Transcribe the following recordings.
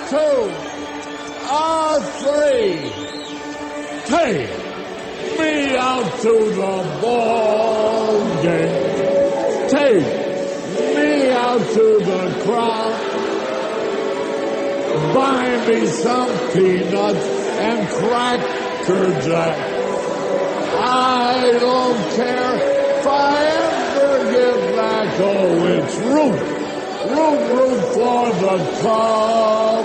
2, a 3. Take me out to the ball game. Take me out to the crowd. Buy me some peanuts and Cracker Jack. I don't care if I ever get back. Oh, it's root for the Cubbies.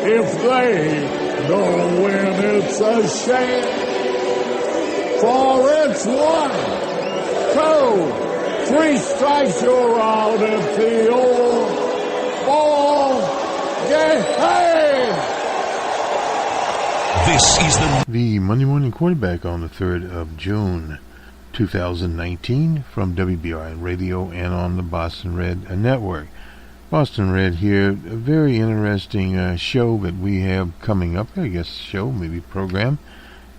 If they don't win, it's a shame. For it's 1, 2, 3 strikes, you're out at the old ball game. Hey! This is the Monday Morning Quarterback on the 3rd of June, 2019 from WBRN Radio and on the Boston Red Network. Boston Red here, a very interesting show that we have coming up. I guess show, maybe program.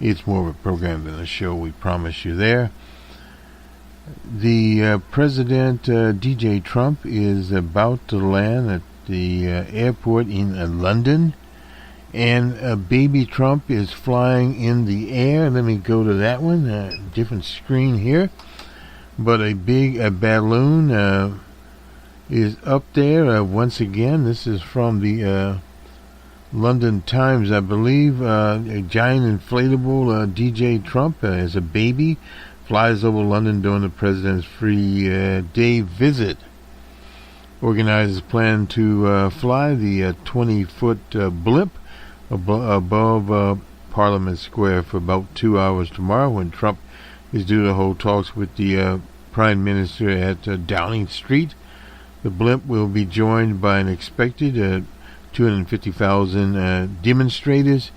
It's more of a program than a show, we promise you there. The President, DJ Trump, is about to land at the airport in London. And baby Trump is flying in the air. Let me go to that one. Different screen here. But a big balloon is up there once again. This is from the London Times, I believe. A giant inflatable DJ Trump as a baby flies over London during the president's free day visit. Organizers plan to fly the 20-foot blimp above Parliament Square for about 2 hours tomorrow, when Trump is due to hold talks with the Prime Minister at Downing Street. The blimp will be joined by an expected 250,000 demonstrators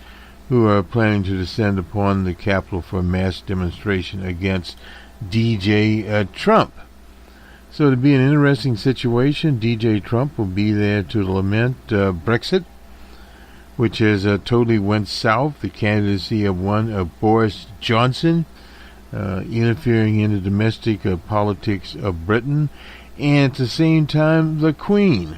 who are planning to descend upon the Capitol for a mass demonstration against DJ Trump. So it'll be an interesting situation. DJ Trump will be there to lament Brexit, which has totally went south. The candidacy of one Boris Johnson, interfering in the domestic politics of Britain, and at the same time the Queen,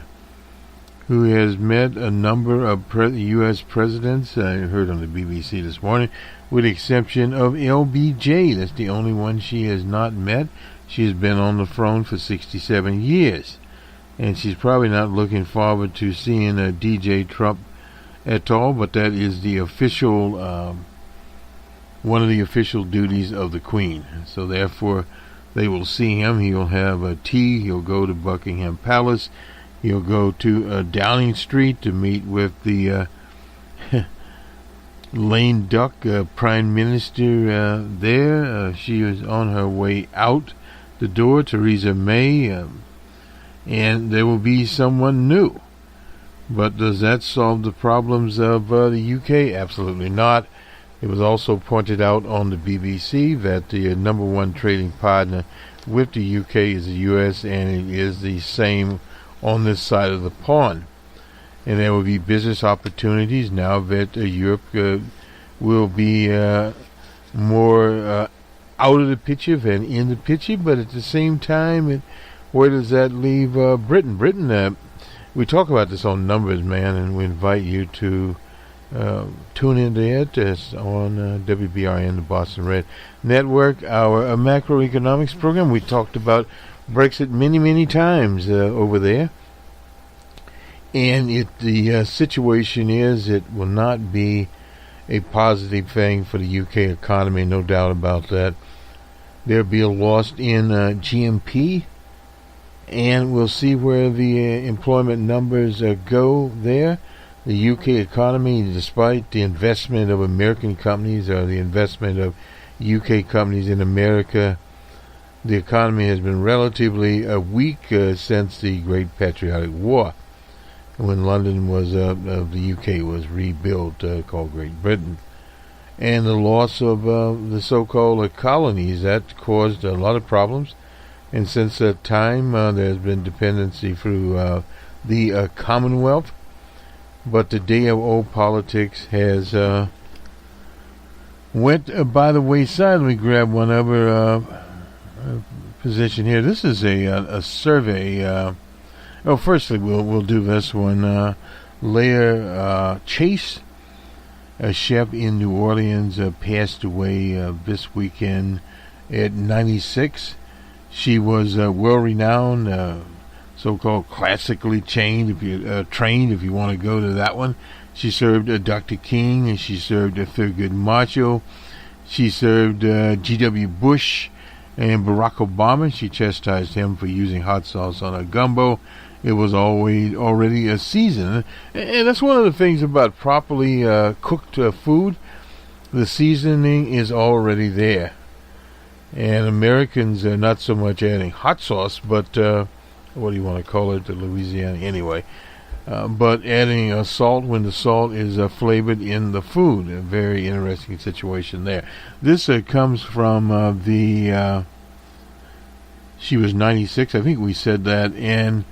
who has met a number of U.S. presidents, I heard on the BBC this morning, with the exception of LBJ. That's the only one she has not met. She has been on the throne for 67 years, and she's probably not looking forward to seeing DJ Trump at all, but that is the official, one of the official duties of the Queen. So therefore, they will see him. He'll have a tea. He'll go to Buckingham Palace. He'll go to Downing Street to meet with the lame duck Prime Minister there. She is on her way out the door, Theresa May, and there will be someone new. But does that solve the problems of the UK? Absolutely not. It was also pointed out on the BBC that the number one trading partner with the UK is the US, and it is the same on this side of the pond. And there will be business opportunities now that Europe will be more out of the picture than in the picture. But at the same time, where does that leave Britain? Britain, we talk about this on Numbers, man, and we invite you to tune in there on WBRN, the Boston Red Network, our macroeconomics program. We talked about Brexit many times over there. And the situation is, it will not be a positive thing for the UK economy, no doubt about that. There'll be a loss in GMP, and we'll see where the employment numbers go there. The UK economy, despite the investment of American companies or the investment of UK companies in America, the economy has been relatively weak since the Great Patriotic War, when London was of the UK was rebuilt, called Great Britain. And the loss of the so-called colonies, that caused a lot of problems. And since that time, there's been dependency through the Commonwealth. But the day of old politics has went by the wayside. Let me grab one other position here. This is a survey. Firstly, we'll do this one. Leah Chase, a chef in New Orleans, passed away this weekend at 96. She was well-renowned, so-called classically trained, if you want to go to that one. She served Dr. King, and she served Thurgood Marshall. She served G.W. Bush and Barack Obama. She chastised him for using hot sauce on a gumbo. It was already a season, and that's one of the things about properly cooked food. The seasoning is already there, and Americans are not so much adding hot sauce, but what do you want to call it, the Louisiana anyway, but adding salt when the salt is flavored in the food. A very interesting situation there. This comes from she was 96, I think we said that, and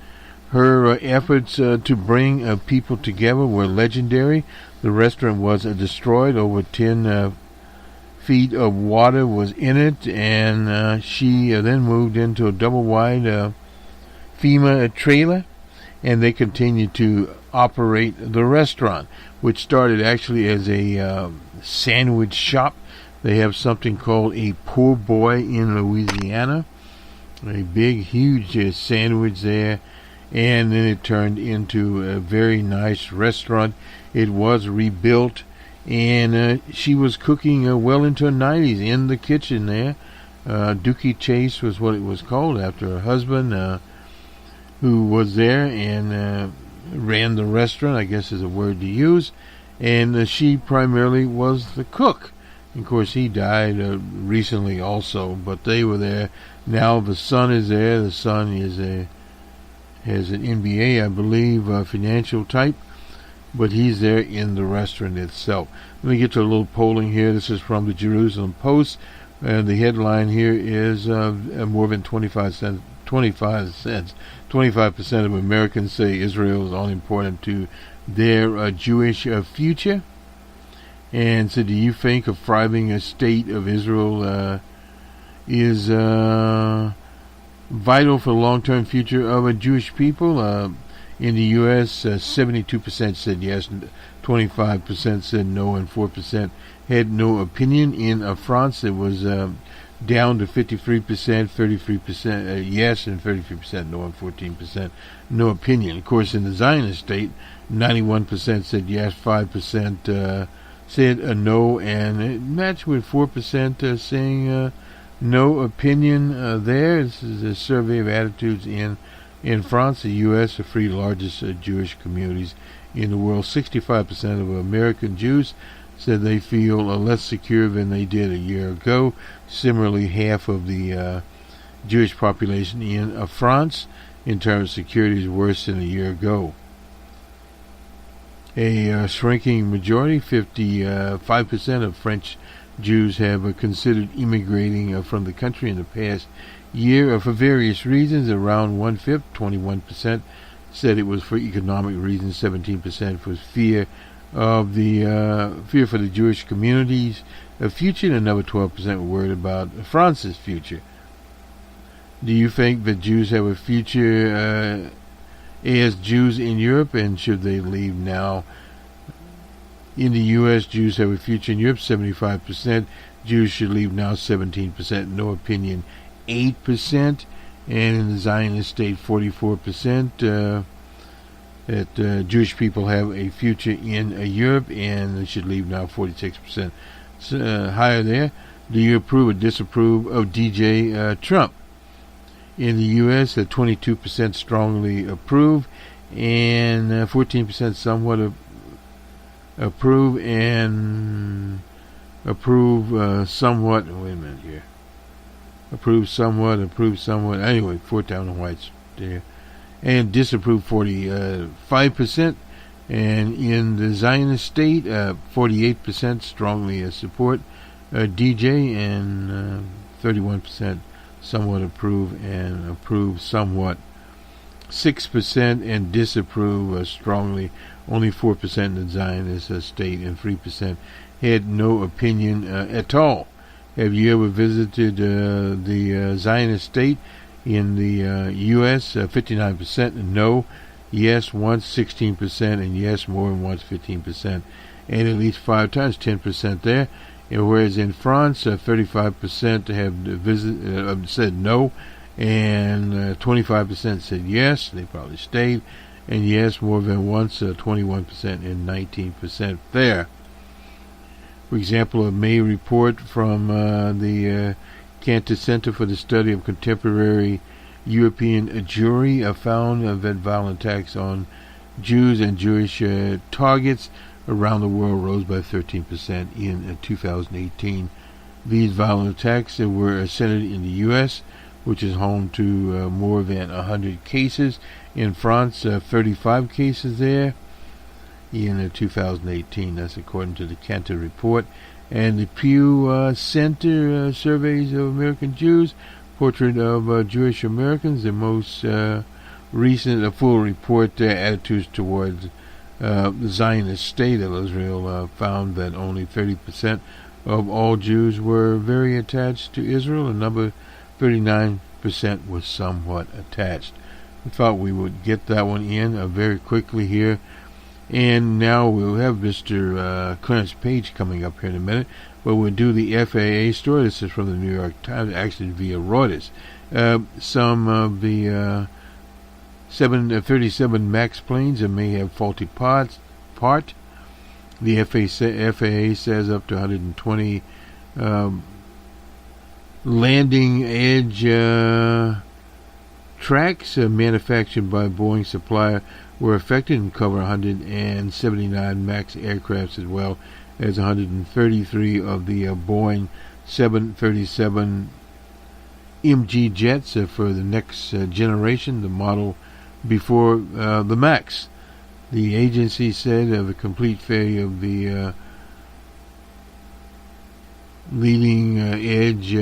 her efforts to bring people together were legendary. The restaurant was destroyed. Over 10 feet of water was in it, and she then moved into a double-wide FEMA trailer, and they continued to operate the restaurant, which started actually as a sandwich shop. They have something called a poor boy in Louisiana, a big, huge sandwich there. And then it turned into a very nice restaurant. It was rebuilt, and she was cooking well into her 90s in the kitchen there. Dookie Chase was what it was called, after her husband, who was there and ran the restaurant, I guess is a word to use. And she primarily was the cook. Of course, he died recently also, but they were there. Now the son is there. The son has an MBA, I believe, financial type, but he's there in the restaurant itself. Let me get to a little polling here. This is from the Jerusalem Post, and the headline here is more than 25 cents. 25% of Americans say Israel is all important to their Jewish future. And so, do you think a thriving state of Israel is vital for the long-term future of a Jewish people? In the U.S., 72% said yes, 25% said no, and 4% had no opinion. In France, it was down to 53%, 33% yes, and 33% no, and 14% no opinion. Of course, in the Zionist state, 91% said yes, 5% said no, and it matched with 4% saying no opinion there. This is a survey of attitudes in France, the U.S., the three largest Jewish communities in the world. 65% of American Jews said they feel less secure than they did a year ago. Similarly, half of the Jewish population in France, in terms of security, is worse than a year ago. A shrinking majority, 55% of French Jews have considered immigrating from the country in the past year for various reasons. Around 1/5, 21%, said it was for economic reasons. 17% was fear for the Jewish community's future, and another 12% were worried about France's future. Do you think that Jews have a future as Jews in Europe, and should they leave now? In the U.S., Jews have a future in Europe, 75%. Jews should leave now, 17%. No opinion, 8%. And in the Zionist state, 44%. That Jewish people have a future in Europe, and they should leave now, 46%. Higher there. Do you approve or disapprove of DJ Trump? In the U.S., 22% strongly approve, and 14% somewhat approve, and approve somewhat. Wait a minute here. Approve somewhat. Anyway, 4 down the whites there. And disapprove 45%. And in the Zionist state, 48% strongly support DJ, and 31% somewhat approve, and approve somewhat. 6% and disapprove strongly. Only 4% in the Zionist state, and 3% had no opinion at all. Have you ever visited the Zionist state in the U.S.? 59% no. yes once 16%, and yes more than once 15%, and at least 5 times 10% there. And whereas in France, 35% have said no, and 25% said yes, they probably stayed, and yes more than once, 21% and 19% there. For example, a May report from the Cantor Center for the Study of Contemporary European Jewry found that violent attacks on Jews and Jewish targets around the world rose by 13% in 2018. These violent attacks were centered in the U.S., which is home to more than 100 cases. In France, 35 cases there in 2018. That's according to the Cantor report. And the Pew Center surveys of American Jews, portrait of Jewish Americans, the most recent full report, attitudes towards the Zionist state of Israel, found that only 30% of all Jews were very attached to Israel. Another 39% was somewhat attached. We thought we would get that one in very quickly here. And now we'll have Mr. Clarence Page coming up here in a minute, but we'll do the FAA story. This is from the New York Times, actually via Reuters. Some of the 737 MAX planes may have faulty parts. The FAA says up to 120 landing edge tracks manufactured by Boeing supplier were affected and cover 179 MAX aircrafts as well as 133 of the Boeing 737 MG jets for the next generation, the model before the MAX. The agency said of a complete failure of the leading edge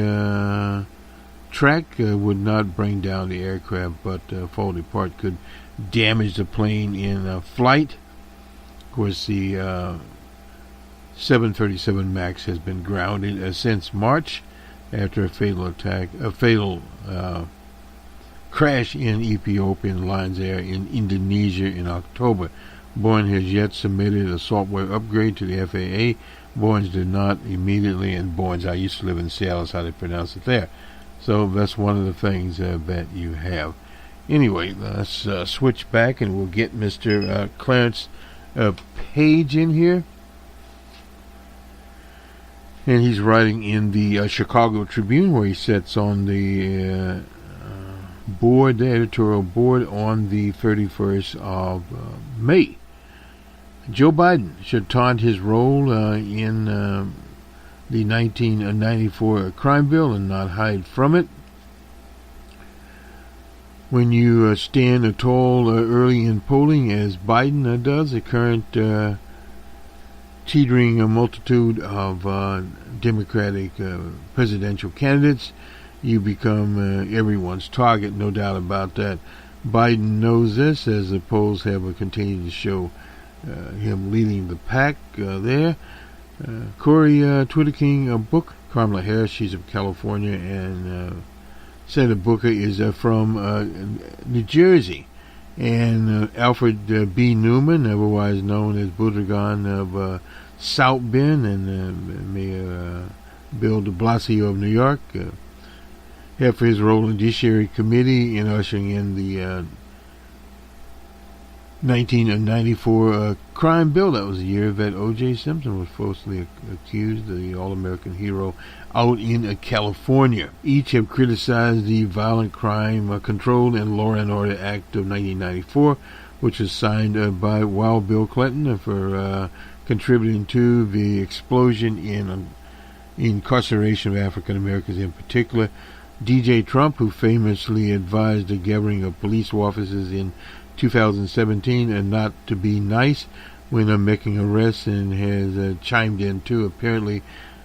track would not bring down the aircraft, but faulty part could damage the plane in flight. Of course, the 737 MAX has been grounded since March after a fatal crash in Ethiopian Lines Air in Indonesia in October. Boeing has yet submitted a software upgrade to the FAA. Boeing did not immediately, and Boeing, I used to live in Seattle, that's how they pronounce it there. So that's one of the things that you have. Anyway, let's switch back and we'll get Mr. Clarence Page in here. And he's writing in the Chicago Tribune, where he sits on the board, the editorial board, on the 31st of May. Joe Biden should taunt his role in the 1994 crime bill and not hide from it. When you stand tall early in polling, as Biden does, the current teetering multitude of Democratic presidential candidates, you become everyone's target, no doubt about that. Biden knows this, as the polls have continued to show him leading the pack there. Cory Twitter King book, Kamala Harris, she's from California, and Senator Booker is from New Jersey. And Alfred B. Newman, otherwise known as Budragon of South Bend, and Mayor Bill de Blasio of New York, have for his role in the Judiciary Committee in ushering in the 1994 crime bill. That was the year that O.J. Simpson was falsely accused, the all-American hero, out in California. Each have criticized the Violent Crime Control and Law and Order Act of 1994, which was signed by Wild Bill Clinton, for contributing to the explosion in incarceration of African Americans in particular. D.J. Trump, who famously advised the gathering of police officers in 2017 and not to be nice when making arrests, and has chimed in too, apparently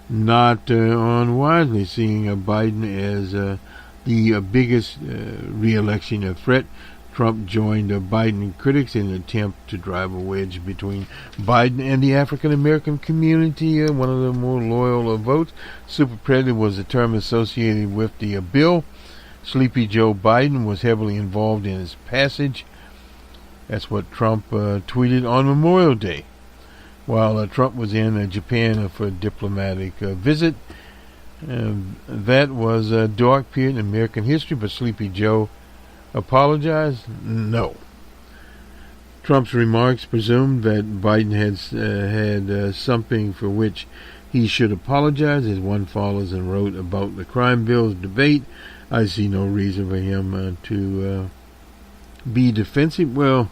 not unwisely, seeing Biden as the biggest re-election threat. Trump joined Biden critics in an attempt to drive a wedge between Biden and the African American community, one of the more loyal votes. Super predator was a term associated with the bill. Sleepy Joe Biden was heavily involved in its passage. That's what Trump tweeted on Memorial Day, while Trump was in Japan for a diplomatic visit. That was a dark period in American history, but Sleepy Joe apologized? No. Trump's remarks presumed that Biden had something for which he should apologize. As one follows and wrote about the crime bills debate, I see no reason for him to be defensive. Well,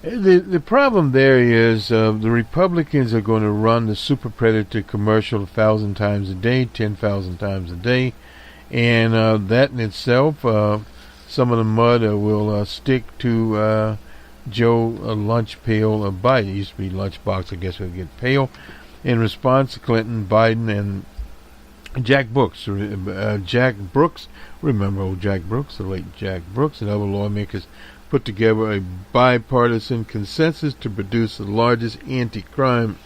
the problem there is the Republicans are going to run the Super Predator commercial 1,000 times a day, 10,000 times a day, and that in itself, some of the mud will stick to Joe lunch pail of Biden. It used to be lunchbox, I guess we'll get pail. In response to Clinton, Biden, and Jack Brooks, remember old Jack Brooks, the late Jack Brooks, and other lawmakers put together a bipartisan consensus to produce the largest anti-crime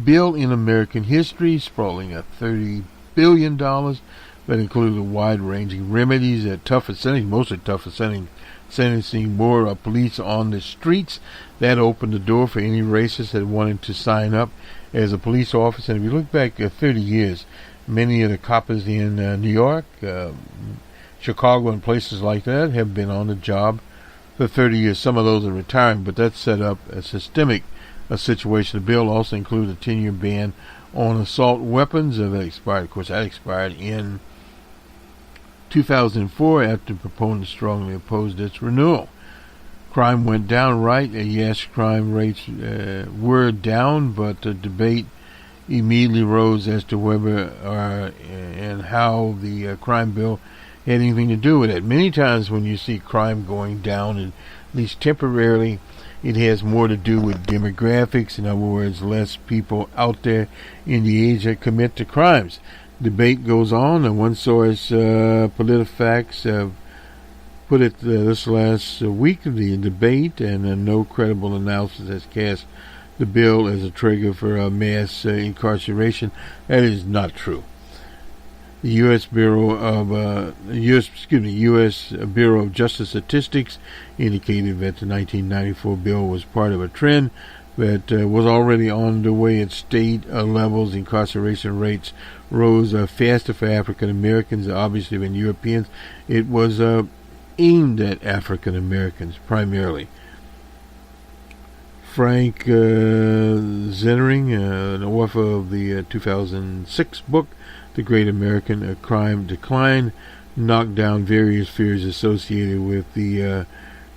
bill in American history, sprawling at $30 billion. That included wide-ranging remedies at tougher sentencing, mostly tougher sentencing, more police on the streets. That opened the door for any racist that wanted to sign up as a police officer. And if you look back 30 years, many of the coppers in New York, Chicago, and places like that have been on the job for 30 years. Some of those are retiring, but that set up a systemic situation. The bill also included a 10-year ban on assault weapons. That expired, of course, that expired in 2004 after proponents strongly opposed its renewal. Crime went down, right? Yes, crime rates were down, but the debate immediately rose as to whether and how the crime bill had anything to do with it. Many times when you see crime going down, at least temporarily, it has more to do with demographics. In other words, less people out there in the age that commit the crimes. Debate goes on, and one source, PolitiFacts, put it this last week of the debate, and no credible analysis has cast the bill as a trigger for mass incarceration. That is not true. The U.S. Bureau of Justice Statistics indicated that the 1994 bill was part of a trend that was already on the way at state levels. Incarceration rates rose faster for African Americans, obviously, than Europeans. It was aimed at African Americans primarily. Frank Zennering, an author of the 2006 book, The Great American Crime Decline, knocked down various fears associated with the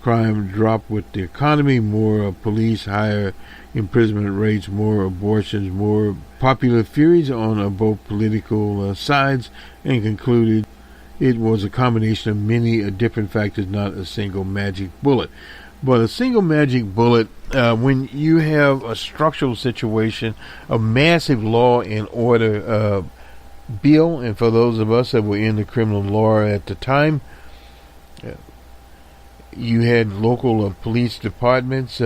crime drop with the economy, more police, higher imprisonment rates, more abortions, more popular theories on both political sides, and concluded it was a combination of many different factors, not a single magic bullet. But a single magic bullet, when you have a structural situation, a massive law and order bill, and for those of us that were in the criminal law at the time, you had local police departments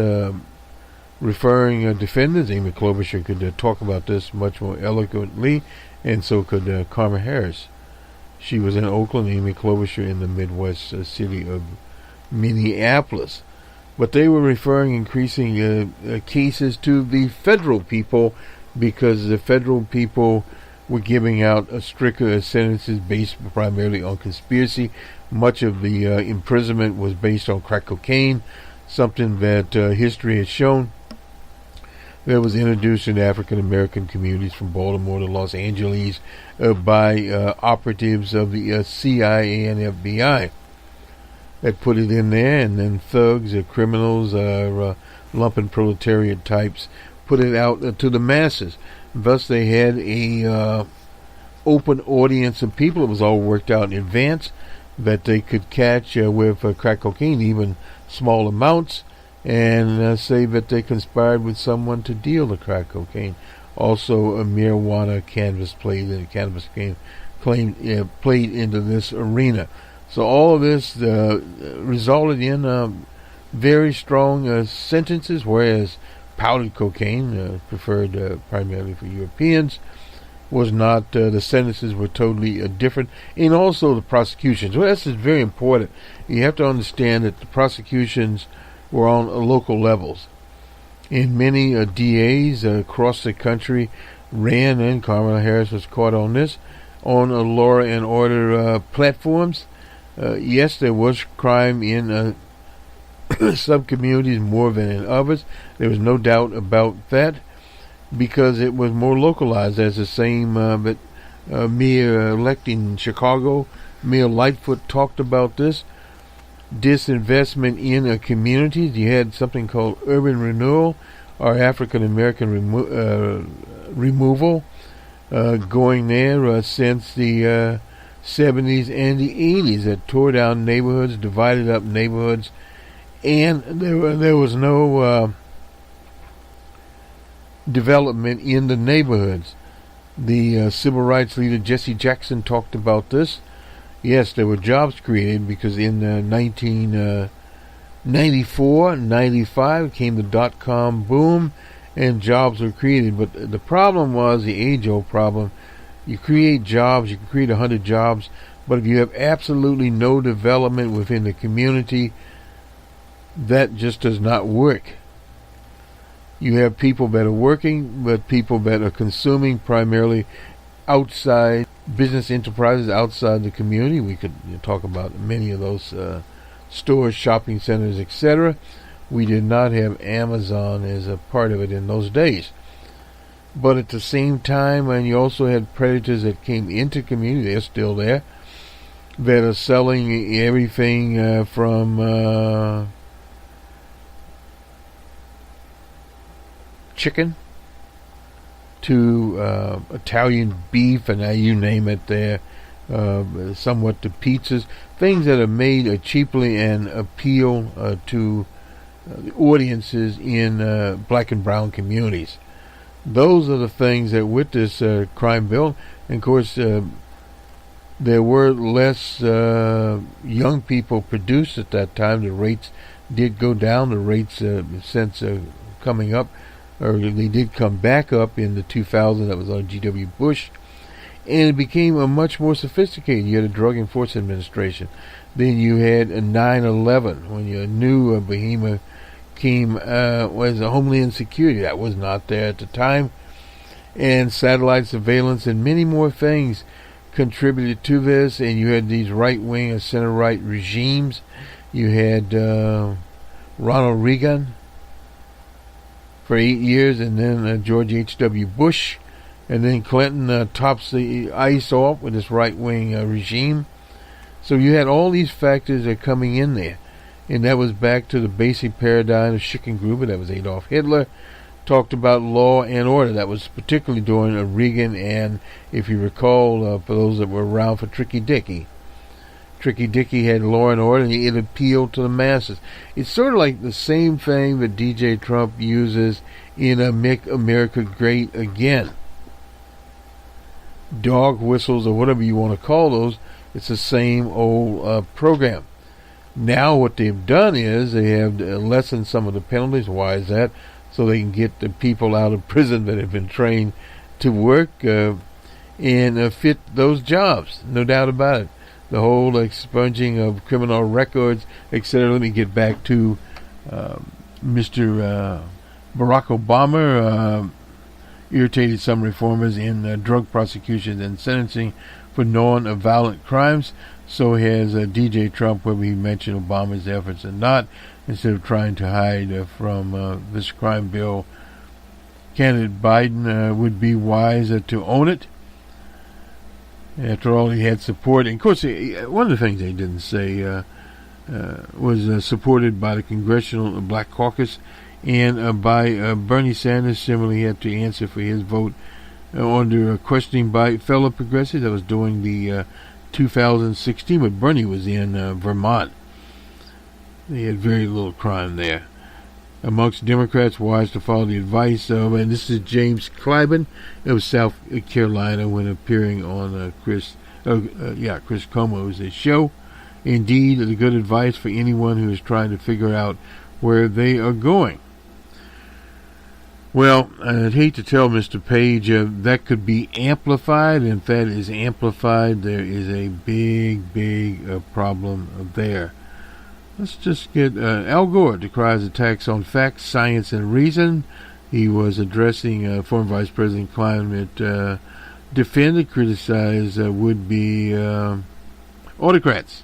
referring defendants. Amy Klobuchar could talk about this much more eloquently, and so could Kamala Harris. She was in Oakland, Amy Klobuchar in the Midwest city of Minneapolis. But they were referring increasing cases to the federal people, because the federal people were giving out stricter sentences based primarily on conspiracy. Much of the imprisonment was based on crack cocaine, something that history has shown that was introduced in African American communities from Baltimore to Los Angeles by operatives of the CIA and FBI. That put it in there, and then thugs, criminals, lumpen proletariat types put it out to the masses. Thus, they had a open audience of people. It was all worked out in advance that they could catch with crack cocaine, even small amounts, and say that they conspired with someone to deal the crack cocaine. Also, a marijuana canvas played into this arena. So all of this resulted in very strong sentences, whereas powdered cocaine, preferred primarily for Europeans, was not, the sentences were totally different, and also the prosecutions. Well, this is very important. You have to understand that the prosecutions were on local levels. And many DAs across the country ran, and Kamala Harris was caught on this, on law and order platforms. Yes, there was crime in some communities more than in others. There was no doubt about that, because it was more localized. As the same but Mayor-elect in Chicago, Mayor Lightfoot, talked about this disinvestment in communities. You had something called urban renewal, or African American removal, going there since the 70s and the 80s, that tore down neighborhoods, divided up neighborhoods, and there was no development in the neighborhoods. The civil rights leader Jesse Jackson talked about this. Yes, there were jobs created, because in 1994, 95 came the dot-com boom, and jobs were created. But the problem was the age-old problem. You create jobs, you can create 100 jobs, but if you have absolutely no development within the community, that just does not work. You have people that are working, but people that are consuming primarily outside business enterprises outside the community. We could talk about many of those stores, shopping centers, etc. We did not have Amazon as a part of it in those days. But at the same time, and you also had predators that came into community, they're still there, that are selling everything from chicken to Italian beef, and you name it there, somewhat to pizzas, things that are made cheaply and appeal to the audiences in black and brown communities. Those are the things that with this crime bill, and of course there were less young people produced at that time. The rates did go down. The rates since coming up, or they did come back up in the 2000s. That was on G.W. Bush, and it became a much more sophisticated. You had a Drug Enforcement Administration. Then you had a 9/11, when your new behemoth came, was a Homeland Security. That was not there at the time, and satellite surveillance and many more things contributed to this. And you had these right-wing and center-right regimes. You had Ronald Reagan for 8 years, and then George H.W. Bush, and then Clinton tops the ice off with this right-wing regime. So you had all these factors that are coming in there, and that was back to the basic paradigm of Schicklgruber. That was Adolf Hitler. Talked about law and order. That was particularly during Reagan, and if you recall, for those that were around for Tricky Dicky. Tricky Dicky had law and order, and it appealed to the masses. It's sort of like the same thing that DJ Trump uses in Make America Great Again. Dog whistles, or whatever you want to call those, it's the same old program. Now what they've done is they have lessened some of the penalties. Why is that? So they can get the people out of prison that have been trained to work and fit those jobs. No doubt about it. The whole expunging of criminal records, etc. Let me get back to Mr. Barack Obama. Irritated some reformers in drug prosecution and sentencing for non-violent crimes. So has DJ Trump, where we mentioned Obama's efforts and not, instead of trying to hide from this crime bill. Candidate Biden would be wiser to own it. After all, he had support. And of course, one of the things they didn't say was supported by the Congressional Black Caucus and by Bernie Sanders. Similarly, he had to answer for his vote under questioning by fellow progressives. That was during the 2016, but Bernie was in Vermont. They had very little crime there. Amongst Democrats, wise to follow the advice of, and this is James Clyburn of South Carolina, when appearing on Chris Cuomo's show. Indeed, the good advice for anyone who is trying to figure out where they are going. Well, I'd hate to tell Mr. Page that could be amplified, and if that is amplified, there is a big problem there. Let's just get Al Gore decries attacks on facts, science, and reason. He was addressing former Vice President Climate Defender, criticized would-be autocrats.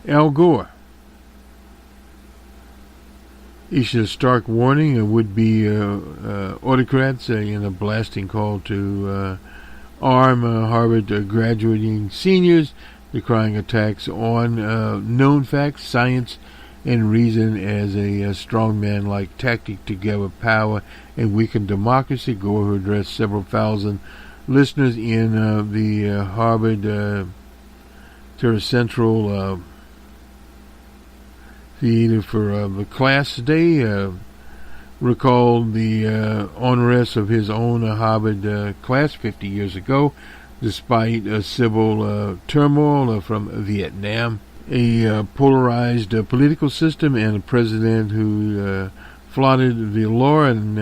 Al Gore issued a stark warning of would-be autocrats in a blasting call to arm Harvard graduating seniors, decrying attacks on known facts, science, and reason as a strongman-like tactic to gather power and weaken democracy. Gore, who addressed several thousand listeners in the Harvard Terra Central Theater for the class today, recalled the unrest of his own Harvard class 50 years ago, despite civil turmoil from Vietnam, a polarized political system, and a president who flaunted the law and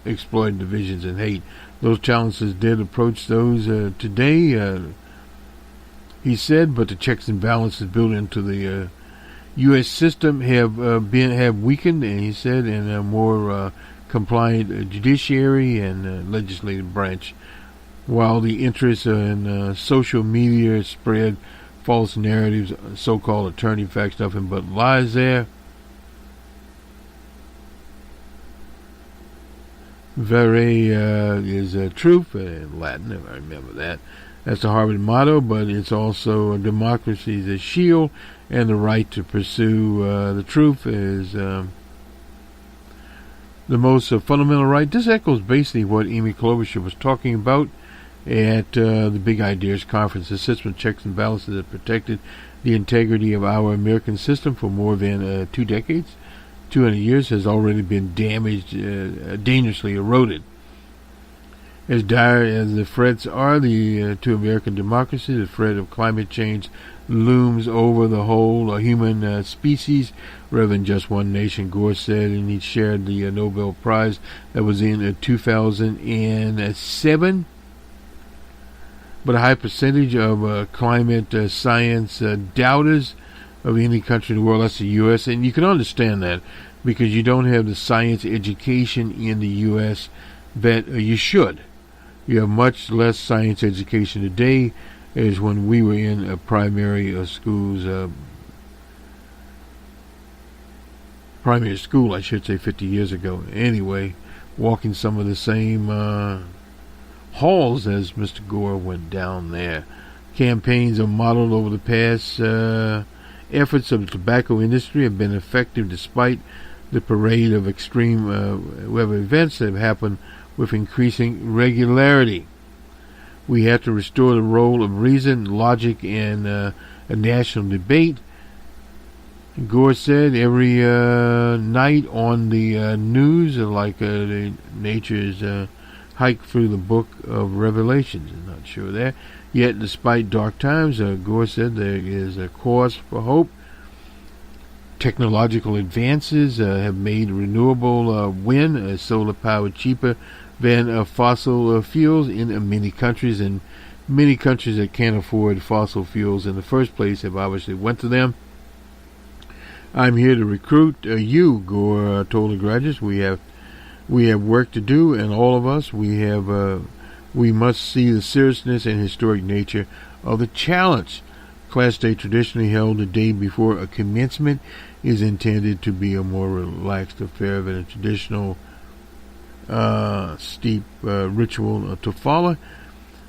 exploited divisions and hate. Those challenges did approach those today, he said, but the checks and balances built into the U.S. system have weakened, and he said, in a more compliant judiciary and legislative branch. While the interest in social media spread false narratives, so-called attorney facts, nothing but lies there. Vere is truth in Latin, if I remember that. That's the Harvard motto, but it's also democracy's a shield, and the right to pursue the truth is the most fundamental right. This echoes basically what Amy Klobuchar was talking about at the Big Ideas Conference. The system of checks and balances that protected the integrity of our American system for more than 2 decades, 200 years, has already been damaged, dangerously eroded. As dire as the threats are to American democracy, the threat of climate change looms over the whole human species rather than just one nation, Gore said, and he shared the Nobel Prize that was in 2007. But a high percentage of climate science doubters of any country in the world, that's the U.S., and you can understand that because you don't have the science education in the U.S. that you should. You have much less science education today as when we were in primary schools, primary school, I should say, 50 years ago. Anyway, walking some of the same halls as Mr. Gore went down there. Campaigns are modeled over the past. Efforts of the tobacco industry have been effective despite the parade of extreme weather events that have happened with increasing regularity. We have to restore the role of reason, logic, and a national debate. Gore said every night on the news, like the Nature's hike through the book of Revelations. I'm not sure there. Yet, despite dark times, Gore said there is a cause for hope. Technological advances have made renewable wind, solar power cheaper than fossil fuels in many countries, and many countries that can't afford fossil fuels in the first place have obviously went to them. I'm here to recruit you, Gore told the graduates. We have work to do, and all of us, we must see the seriousness and historic nature of the challenge. Class day, traditionally held the day before a commencement, is intended to be a more relaxed affair than a traditional steep ritual to follow.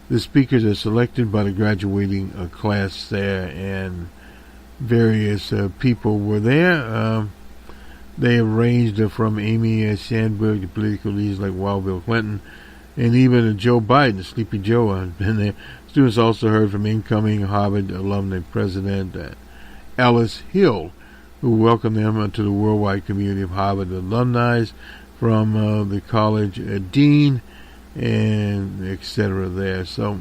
The speakers are selected by the graduating class there, and various people were there. They have ranged from Amy Sandberg to political leaders like Wild Bill Clinton, and even Joe Biden, Sleepy Joe, has been there. Students also heard from incoming Harvard alumni president Alice Hill, who welcomed them to the worldwide community of Harvard alumni, from the college dean, and etc. there. So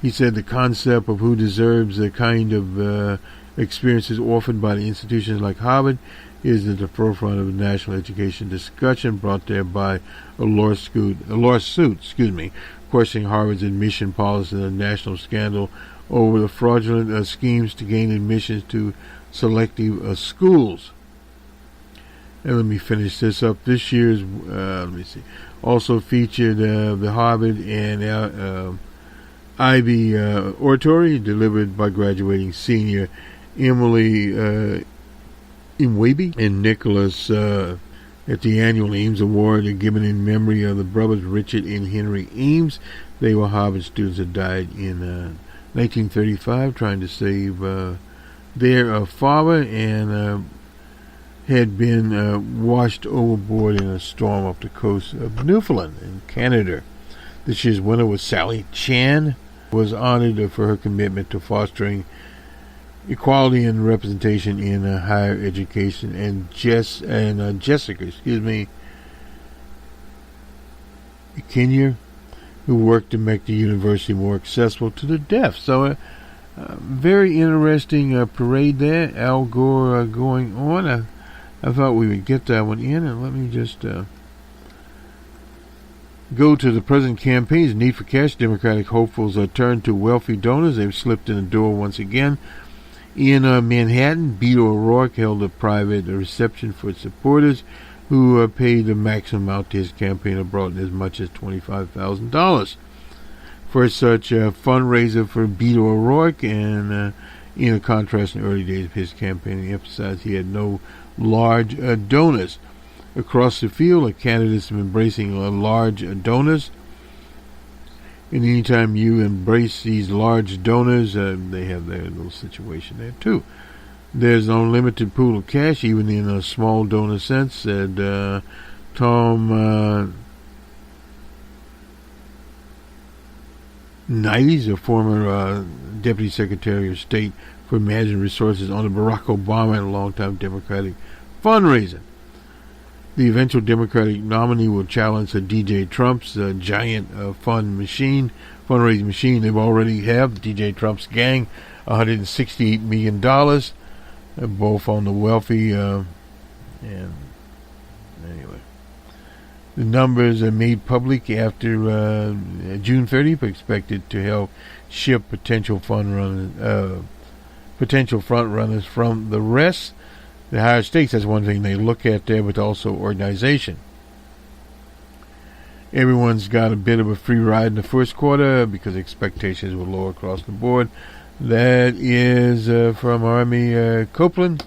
he said the concept of who deserves a kind of experiences offered by the institutions like Harvard is at the forefront of a national education discussion brought there by a lawsuit, questioning Harvard's admission policy and a national scandal over the fraudulent schemes to gain admissions to selective schools. And let me finish this up. This year's, also featured the Harvard and Ivy oratory delivered by graduating senior Emily Imwebe and Nicholas at the annual Eames Award, given in memory of the brothers Richard and Henry Eames. They were Harvard students that died in 1935 trying to save their father and had been washed overboard in a storm off the coast of Newfoundland in Canada. This year's winner was Sally Chan, was honored for her commitment to fostering equality and representation in higher education, and Jessica, Kenya, who worked to make the university more accessible to the deaf. So very interesting parade there. Al Gore going on. I thought we would get that one in, and let me just go to the present campaign's need for cash. Democratic hopefuls turn to wealthy donors. They've slipped in the door once again. In Manhattan, Beto O'Rourke held a private reception for supporters who paid the maximum amount to his campaign and brought in as much as $25,000 for such a fundraiser for Beto O'Rourke. And in a contrast in the early days of his campaign, he emphasized he had no large donors. Across the field, candidates have been embracing large donors. And anytime you embrace these large donors, they have their little situation there too. There's no limited pool of cash, even in a small donor sense, said Tom Nides, a former Deputy Secretary of State for Management Resources under Barack Obama and a longtime Democratic fundraiser. The eventual Democratic nominee will challenge DJ Trump's giant fundraising machine. They've already have DJ Trump's gang, $168 million, both on the wealthy. And anyway, the numbers are made public after June 30th, expected to help shift potential front runners from the rest. The higher stakes, that's one thing they look at there, but also organization. Everyone's got a bit of a free ride in the first quarter because expectations were low across the board. That is from Army Copeland.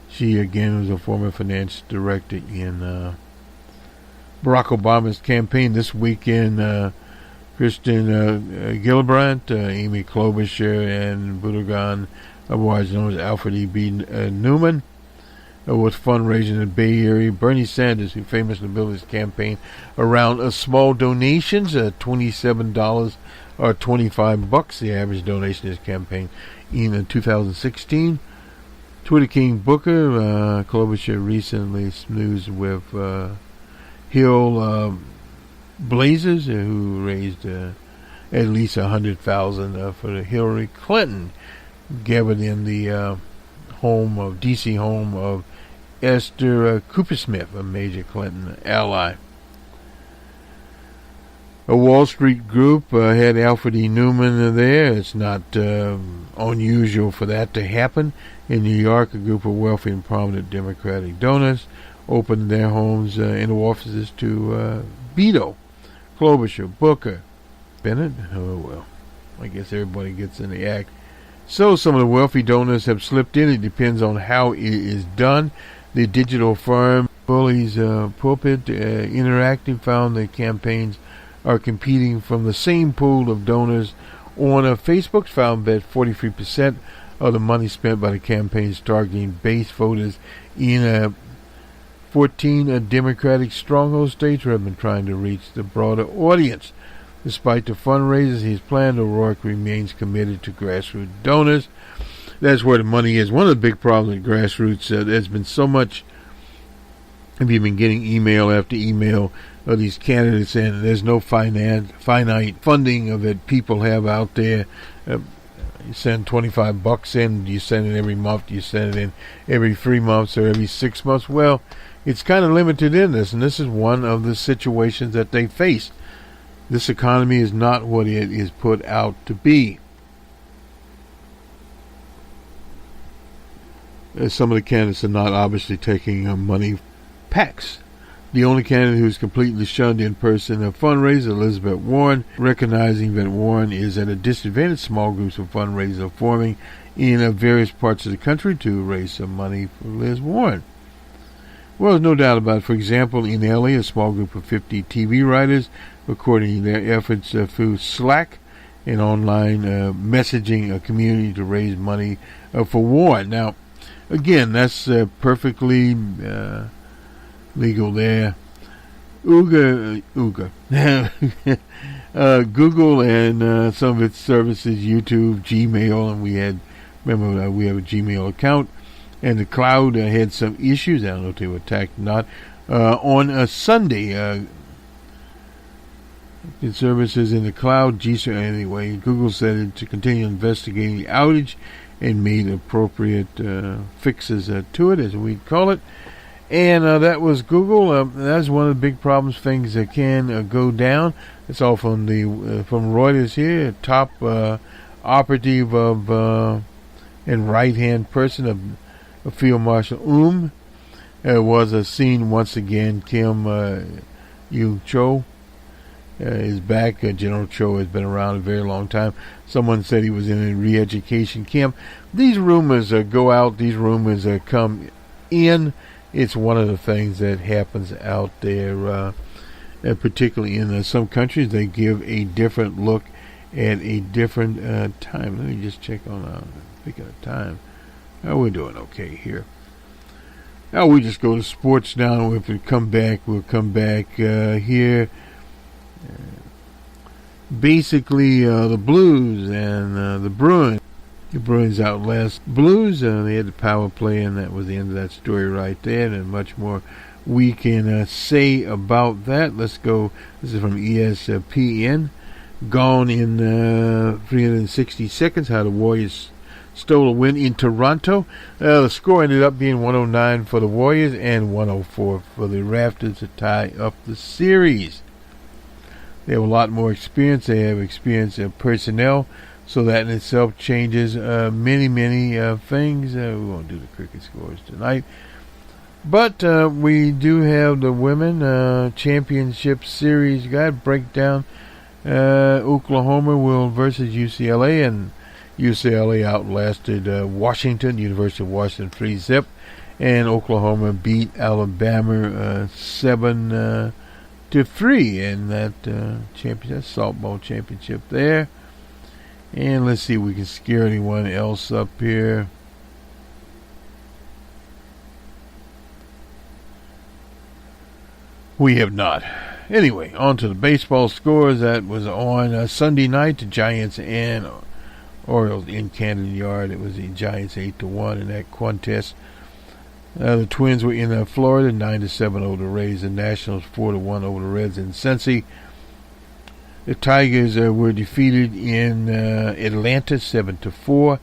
She, again, was a former finance director in Barack Obama's campaign. This weekend, Kristen Gillibrand, Amy Klobuchar, and Budogan, otherwise known as Alfred E.B. Newman, with fundraising in the Bay Area. Bernie Sanders, who famously built his campaign around small donations, $27 or $25, the average donation to his campaign in 2016. Twitter King Booker, Klobuchar recently snoozed with Hill Blazers, who raised at least $100,000 for the Hillary Clinton, gathered in the D.C. home of Esther Coopersmith, a major Clinton ally. A Wall Street group had Alfred E. Newman there. It's not unusual for that to happen. In New York, a group of wealthy and prominent Democratic donors opened their homes and offices to Beto, Klobuchar, Booker, Bennett. Oh, well, I guess everybody gets in the act. So some of the wealthy donors have slipped in. It depends on how it is done. The digital firm Bully's Pulpit Interactive found the campaigns are competing from the same pool of donors on Facebook. Found that 43% of the money spent by the campaigns targeting base voters in 14 Democratic stronghold states have been trying to reach the broader audience. Despite the fundraisers he's planned, O'Rourke remains committed to grassroots donors. That's where the money is. One of the big problems with grassroots, there's been so much. Have you been getting email after email of these candidates, and there's no finite funding that people have out there. You send $25 in. You send it every month. You send it in every 3 months or every 6 months. Well, it's kind of limited in this, and this is one of the situations that they face. This economy is not what it is put out to be. Some of the candidates are not obviously taking money PACs. The only candidate who's completely shunned in-person fundraiser, Elizabeth Warren, recognizing that Warren is at a disadvantage. Small groups of fundraisers are forming in various parts of the country to raise some money for Liz Warren. Well, there's no doubt about it. For example, in LA, a small group of 50 TV writers recording their efforts through Slack, an online messaging community to raise money for Warren. Now, again, that's perfectly legal there. Google and some of its services, YouTube, Gmail, and we have a Gmail account, and the cloud had some issues. I don't know if they were attacked or not. On a Sunday, services in the cloud, anyway, Google said to continue investigating the outage and made appropriate fixes to it, as we call it. And that was Google. That's one of the big problems. Things that can go down. It's all from Reuters here. Top operative of and right-hand person of Field Marshal was seen once again. Kim Yu-cho is back. General Cho has been around a very long time. Someone said he was in a re-education camp. These rumors go out. These rumors come in. It's one of the things that happens out there, particularly in some countries. They give a different look at a different time. Let me just check on speaking of time. We're doing okay here. Now we just go to sports now. If we come back, we'll come back here. Basically, the Blues and the Bruins. The Bruins outlast Blues. They had the power play, and that was the end of that story right there. And much more we can say about that. Let's go. This is from ESPN. Gone in 360 seconds. How the Warriors stole a win in Toronto. The score ended up being 109 for the Warriors and 104 for the Raptors to tie up the series. They have a lot more experience. They have experienced personnel. So that in itself changes many things. We won't do the cricket scores tonight. But we do have the Women Championship Series guide breakdown. Oklahoma will versus UCLA, and UCLA outlasted Washington, University of Washington 3-0. And Oklahoma beat Alabama 7-3 in that championship, softball championship there. And let's see if we can scare anyone else up here. We have not. Anyway, on to the baseball scores. That was on Sunday night. The Giants and Orioles in Camden Yard. It was the Giants 8-1 in that contest. The Twins were in Florida, 9-7 over the Rays. The Nationals 4-1 over the Reds in Cincy. The Tigers were defeated in Atlanta 7-4.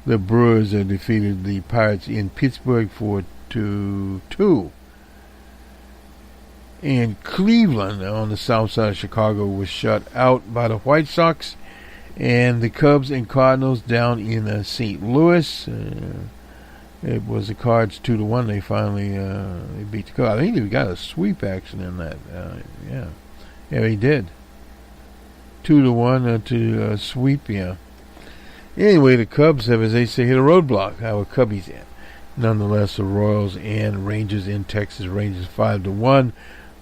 The Brewers defeated the Pirates in Pittsburgh 4-2. And Cleveland on the south side of Chicago was shut out by the White Sox. And the Cubs and Cardinals down in St. Louis. It was the Cards 2-1. They finally they beat the Cubs. I think they got a sweep action in that. Yeah, they did. 2-1 to sweep, yeah. Anyway, the Cubs have, as they say, hit a roadblock. Our Cubbies in. Nonetheless, the Royals and Rangers in Texas. Rangers 5-1.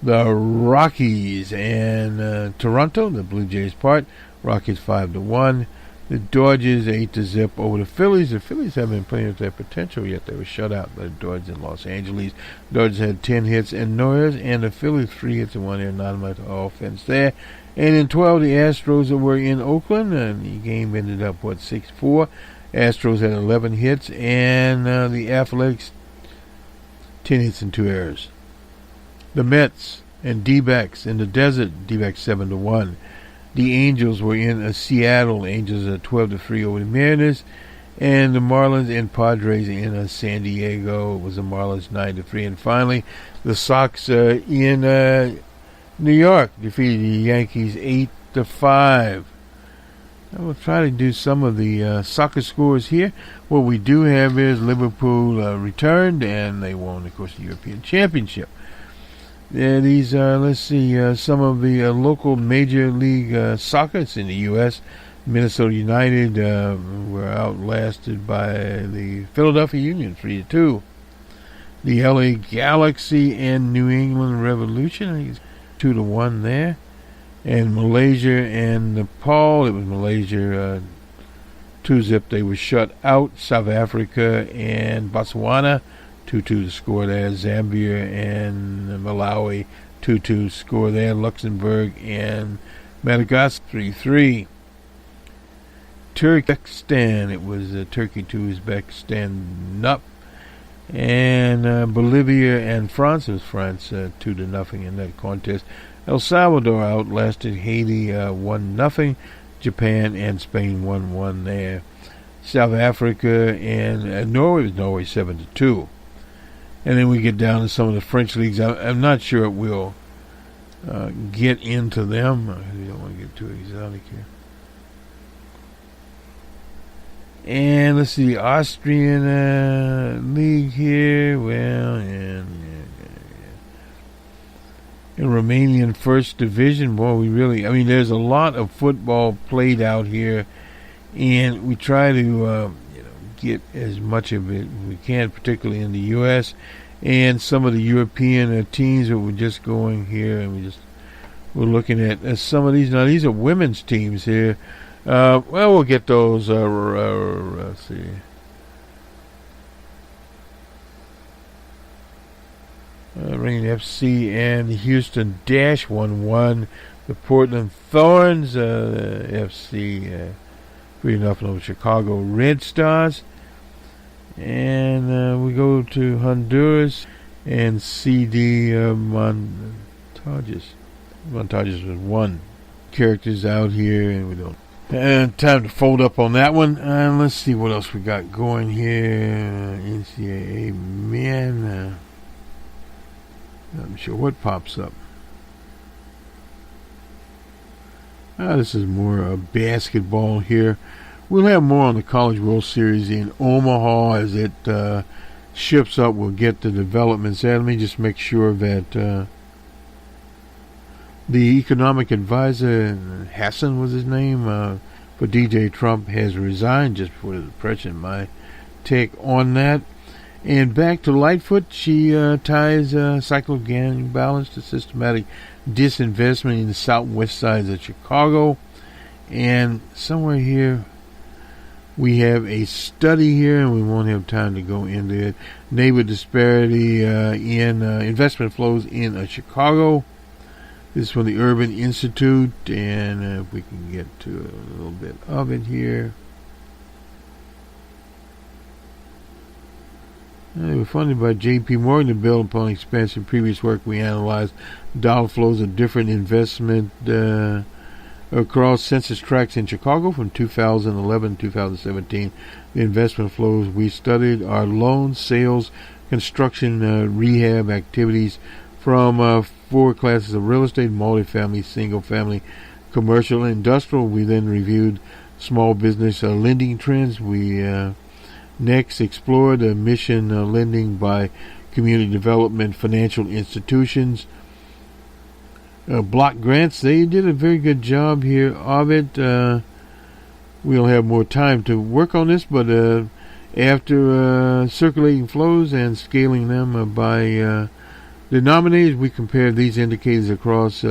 The Rockies and Toronto, the Blue Jays part. Rockies 5-1. The Dodgers 8-0 over the Phillies. The Phillies haven't been playing with their potential yet. They were shut out by the Dodgers in Los Angeles. Dodgers had 10 hits and no errors, and the Phillies 3 hits and 1 error, not much offense there. And in 12, the Astros were in Oakland, and the game ended up 6-4. Astros had 11 hits, and the Athletics 10 hits and 2 errors. The Mets and D-backs in the desert. D-backs 7-1. The Angels were in Seattle. Angels 12-3 over the Mariners. And the Marlins and Padres in San Diego. It was the Marlins 9-3. And finally, the Sox in New York defeated the Yankees 8-5. I will try to do some of the soccer scores here. What we do have is Liverpool returned, and they won, of course, the European Championship. These are, let's see, some of the local Major League Soccer. It's in the U.S. Minnesota United were outlasted by the Philadelphia Union 3-2. The LA Galaxy and New England Revolution, I think it's 2-1 there. And Malaysia and Nepal, it was Malaysia 2-0. They were shut out. South Africa and Botswana 2-2 to score there. Zambia and Malawi 2-2 score there. Luxembourg and Madagascar 3-3. Turkmenistan, it was Turkey to Uzbekistan up. And Bolivia and France, it was France 2-0 in that contest. El Salvador outlasted Haiti 1-0. Japan and Spain 1-1 there. South Africa and Norway, it was Norway 7-2. And then we get down to some of the French leagues. I'm not sure it will get into them. I don't want to get too exotic here. And let's see, Austrian league here. Well, in Romanian first division, boy, there's a lot of football played out here, and we try to get as much of it as we can, particularly in the U.S. and some of the European teams that we're just going here, and we're looking at some of these. Now, these are women's teams here. We'll get those. Let's see. Rain FC and Houston Dash 1-1. The Portland Thorns FC 3-0 over Chicago Red Stars. And we go to Honduras and CD Montajes. Montajes was 1. Characters out here, and we don't. And time to fold up on that one. And let's see what else we got going here. NCAA men. Not sure what pops up. This is more basketball here. We'll have more on the College World Series in Omaha as it ships up. We'll get the developments there. Let me just make sure that the economic advisor, Hassan was his name, for DJ Trump has resigned just before the Depression. My take on that. And back to Lightfoot, she ties cycle of gaining balance to systematic disinvestment in the southwest sides of Chicago. And somewhere here, we have a study here, and we won't have time to go into it. Neighborhood disparity in investment flows in Chicago. This is from the Urban Institute, and if we can get to a little bit of it here. They were funded by J.P. Morgan to build upon expansive previous work. We analyzed dollar flows of different investment across census tracts in Chicago from 2011 to 2017. The investment flows we studied are loans, sales, construction, rehab activities from 4 classes of real estate: multifamily, single-family, commercial, and industrial. We then reviewed small business lending trends. We next explored mission lending by community development financial institutions. Block grants, they did a very good job here of it. We'll have more time to work on this, but after circulating flows and scaling them by denominators, we compared these indicators across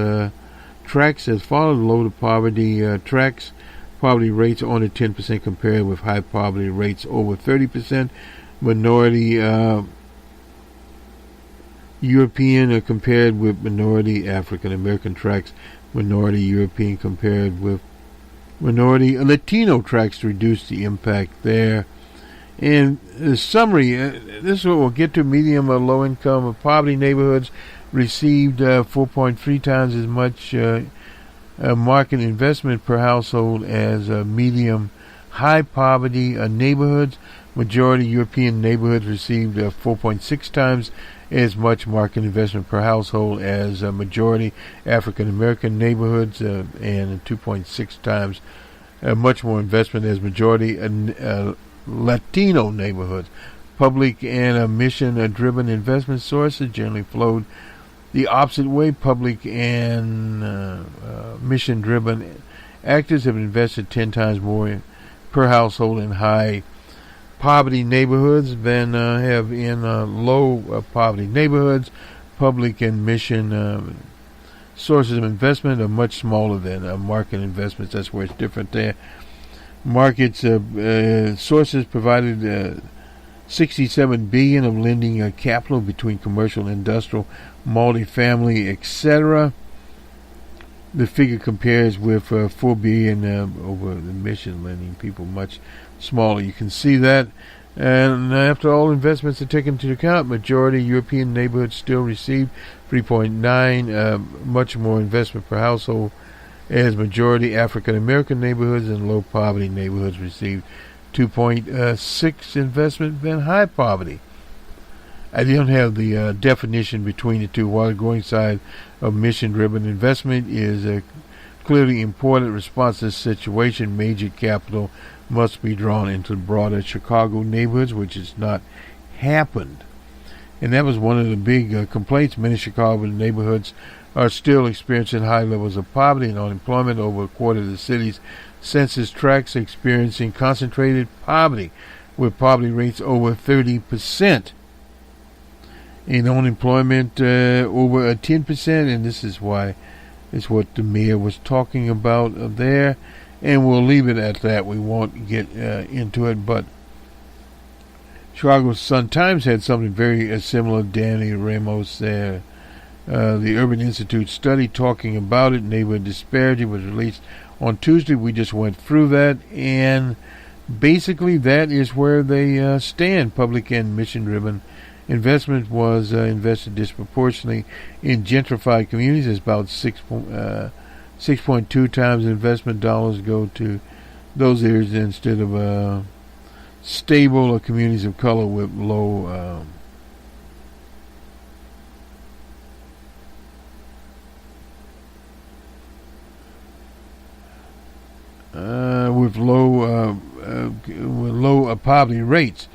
tracts as follows. Low to poverty tracts, poverty rates under 10% compared with high poverty rates over 30%. Minority European compared with minority African American tracts. Minority European compared with minority Latino tracts to reduce the impact there. And the summary, this is what we'll get to. Medium or low income or poverty neighborhoods received 4.3 times as much market investment per household as medium high poverty neighborhoods. Majority European neighborhoods received 4.6 times as much market investment per household as majority African American neighborhoods, and 2.6 times much more investment as majority Latino neighborhoods. Public and mission-driven investment sources generally flowed the opposite way. Public and mission-driven actors have invested 10 times more per household in high poverty neighborhoods than have in low poverty neighborhoods. Public and mission sources of investment are much smaller than market investments. That's where it's different there. Markets sources provided 67 billion of lending capital between commercial, industrial, multifamily, etc. The figure compares with 4 billion over the mission lending people, much smaller. You can see that. And after all investments are taken into account, majority European neighborhoods still receive 3.9 much more investment per household as majority African American neighborhoods and low poverty neighborhoods received 2.6 investment than high poverty. I don't have the definition between the two. While the growing side of mission-driven investment is a clearly important response to this situation, major capital must be drawn into the broader Chicago neighborhoods, which has not happened. And that was one of the big complaints. Many Chicago neighborhoods are still experiencing high levels of poverty and unemployment. Over a quarter of the city's census tracts experiencing concentrated poverty, with poverty rates over 30%. And unemployment over 10%, and this is why it's what the mayor was talking about there. And we'll leave it at that. We won't get into it, but Chicago Sun-Times had something very similar. Danny Ramos there. The Urban Institute study talking about it. Neighborhood disparity was released on Tuesday. We just went through that, and basically that is where they stand. Public and mission-driven investment was invested disproportionately in gentrified communities. It's about 6.2 times investment dollars go to those areas instead of stable communities of color with low poverty rates.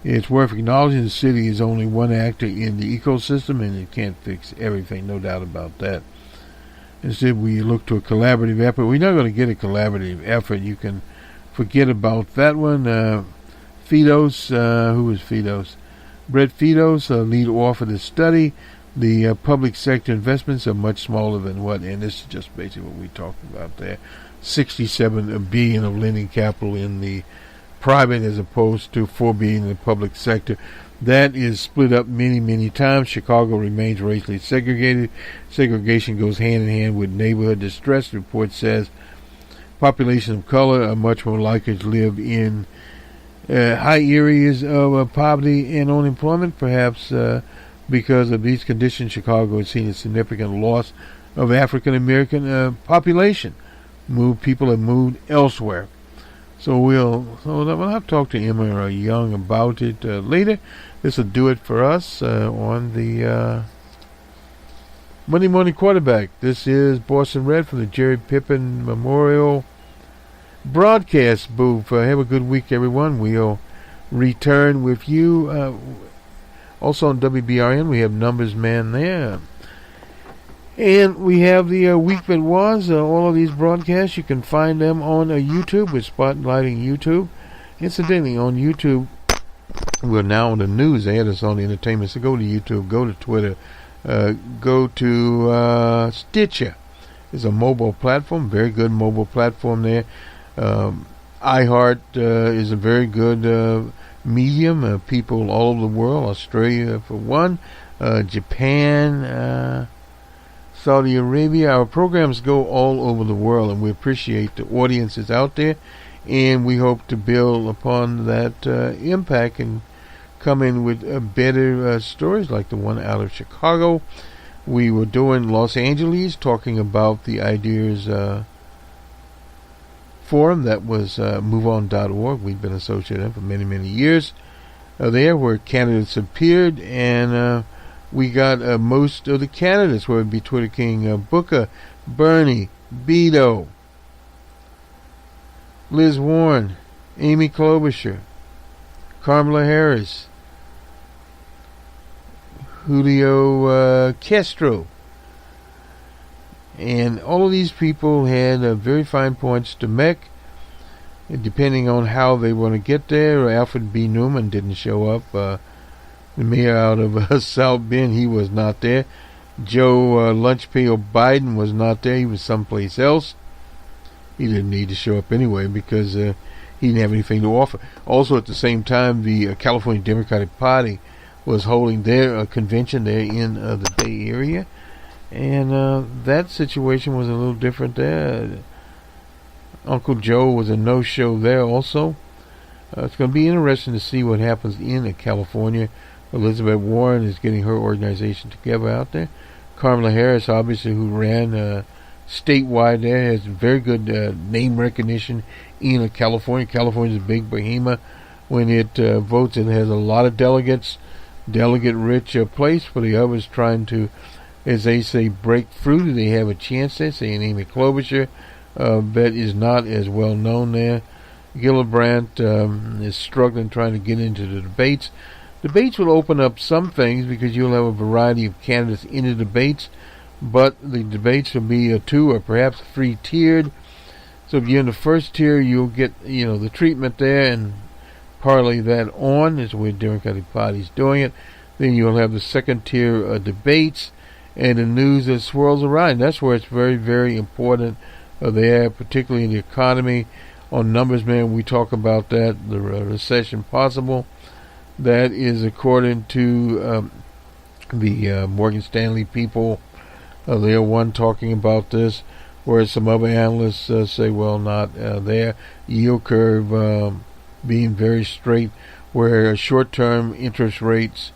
It's worth acknowledging the city is only one actor in the ecosystem, and it can't fix everything, no doubt about that. Instead, we look to a collaborative effort. We're not going to get a collaborative effort. You can forget about that one. Fidos, who is Fidos? Brett Fidos, lead author of the study. The public sector investments are much smaller than what, and this is just basically what we talked about there. 67 billion of lending capital in the private as opposed to 4 billion in the public sector. That is split up many, many times. Chicago remains racially segregated. Segregation goes hand in hand with neighborhood distress. The report says populations of color are much more likely to live in high areas of poverty and unemployment. Perhaps because of these conditions, Chicago has seen a significant loss of African American population. People have moved elsewhere. So we'll have to talk to Emma Young about it later. This will do it for us on the Monday Morning Quarterback. This is Boston Red from the Jerry Pippin Memorial Broadcast Booth. Have a good week, everyone. We'll return with you. Also on WBRN, we have Numbers Man there. And we have the week that was. All of these broadcasts, you can find them on YouTube. We're spotlighting YouTube. Incidentally, on YouTube, we're now on the news. They had us on the entertainment. So go to YouTube, go to Twitter, go to Stitcher. It's a mobile platform, very good mobile platform there. iHeart is a very good medium. People all over the world, Australia for one, Japan, Saudi Arabia. Our programs go all over the world, and we appreciate the audiences out there, and we hope to build upon that impact and come in with better stories like the one out of Chicago. We were doing Los Angeles, talking about the Ideas Forum that was MoveOn.org. We've been associated with them for many, many years. There where candidates appeared, and we got most of the candidates, whether it be Twitter King Booker, Bernie, Beto, Liz Warren, Amy Klobuchar, Kamala Harris, Julio Castro. And all of these people had very fine points to make, depending on how they want to get there. Alfred B. Newman didn't show up. The mayor out of South Bend, he was not there. Joe Lunchpail Biden was not there. He was someplace else. He didn't need to show up anyway because he didn't have anything to offer. Also, at the same time, the California Democratic Party was holding their convention there in the Bay Area. And that situation was a little different there. Uncle Joe was a no-show there also. It's going to be interesting to see what happens in California. Elizabeth Warren is getting her organization together out there. Kamala Harris, obviously, who ran statewide there, has very good name recognition in California. California is a big behemoth. When it votes, it has a lot of delegates. Delegate-rich place for the others trying to, as they say, break through. They have a chance there. Say Amy Klobuchar, that is not as well known there. Gillibrand is struggling trying to get into the debates. Debates will open up some things because you'll have a variety of candidates in the debates, but the debates will be 2 or perhaps 3 tiered. So if you're in the first tier, you'll get the treatment there and parlay that on. Is the way the Democratic Party's doing it. Then you'll have the second tier debates and the news that swirls around. That's where it's very, very important there, particularly in the economy. On Numbers Man, we talk about that, the recession possible. That is according to the Morgan Stanley people. They're one talking about this, whereas some other analysts say, well, not there. Yield curve being very straight, where short-term interest rates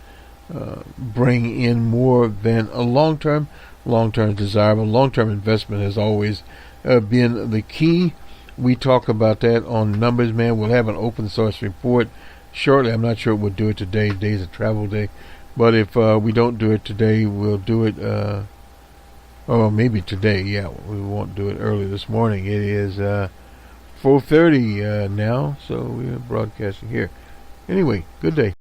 bring in more than a long-term. Long-term is desirable. Long-term investment has always been the key. We talk about that on Numbers Man. We'll have an open source report shortly. I'm not sure we'll do it today. Today's a travel day. But if we don't do it today, we'll do it, maybe today. Yeah, we won't do it early this morning. It is 4:30 now, so we're broadcasting here. Anyway, good day.